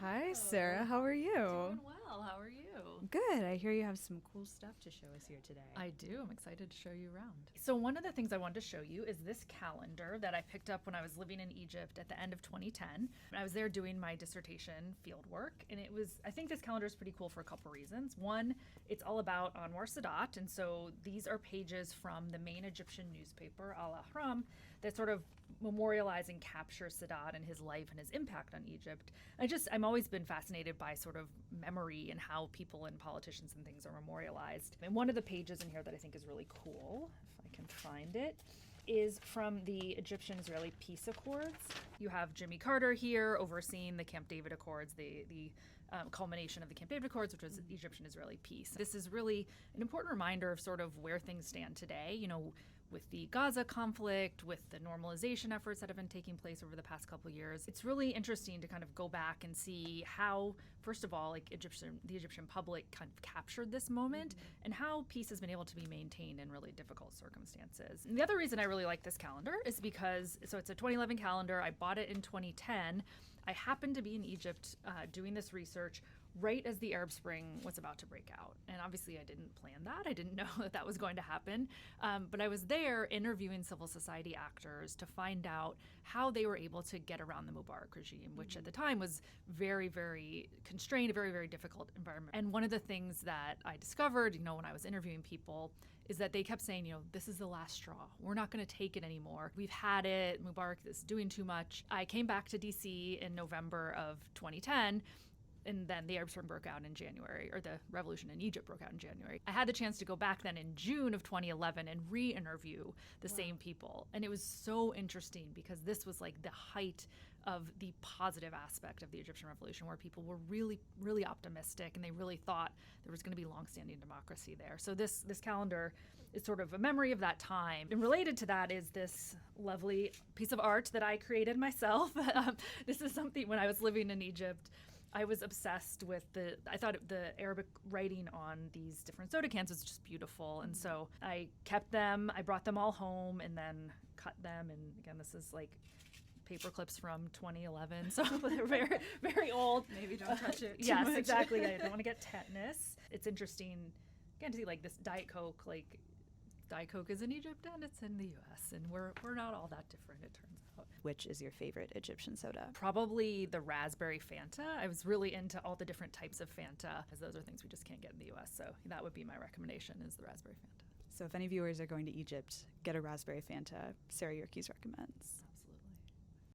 Hi, Sarah. How are you? Doing well. How are you? Good. I hear you have some cool stuff to show us here today. I do. I'm excited to show you around. So one of the things I wanted to show you is this calendar that I picked up when I was living in Egypt at the end of 2010. I was there doing my dissertation field work, and I think this calendar is pretty cool for a couple reasons. One, it's all about Anwar Sadat, and so these are pages from the main Egyptian newspaper, Al Ahram, that sort of memorialize and capture Sadat and his life and his impact on Egypt. I'm always been fascinated by sort of memory and how people and politicians and things are memorialized. And one of the pages in here that I think is really cool, if I can find it, is from the Egyptian-Israeli peace accords. You have Jimmy Carter here overseeing the Camp David Accords, the culmination of the Camp David Accords, which was Egyptian-Israeli peace. This is really an important reminder of sort of where things stand today, with the Gaza conflict, with the normalization efforts that have been taking place over the past couple of years. It's really interesting to kind of go back and see how, first of all, the Egyptian public kind of captured this moment and how peace has been able to be maintained in really difficult circumstances. And the other reason I really like this calendar is because, so it's a 2011 calendar. I bought it in 2010. I happened to be in Egypt doing this research right as the Arab Spring was about to break out. And obviously I didn't plan that. I didn't know that was going to happen. But I was there interviewing civil society actors to find out how they were able to get around the Mubarak regime, which at the time was very, very constrained, a very, very difficult environment. And one of the things that I discovered, when I was interviewing people, is that they kept saying, this is the last straw. We're not going to take it anymore. We've had it. Mubarak is doing too much. I came back to DC in November of 2010. And then the Arab Spring broke out in January, or the revolution in Egypt broke out in January. I had the chance to go back then in June of 2011 and re-interview the same people. And it was so interesting because this was like the height of the positive aspect of the Egyptian revolution, where people were really, really optimistic and they really thought there was going to be longstanding democracy there. So this calendar is sort of a memory of that time. And related to that is this lovely piece of art that I created myself. This is something when I was living in Egypt. I was obsessed with I thought the Arabic writing on these different soda cans was just beautiful. And so I kept them, I brought them all home and then cut them. And again, this is like paper clips from 2011. So they're very, very old. Maybe don't touch it too Yes, much. exactly. I don't want to get tetanus. It's interesting, again, to see this Diet Coke, Diet Coke is in Egypt and it's in the U.S. and we're not all that different, it turns out. Which is your favorite Egyptian soda? Probably the raspberry Fanta. I was really into all the different types of Fanta, because those are things we just can't get in the U.S. So that would be my recommendation, is the raspberry Fanta. So if any viewers are going to Egypt, get a raspberry Fanta. Sarah Yerkes recommends.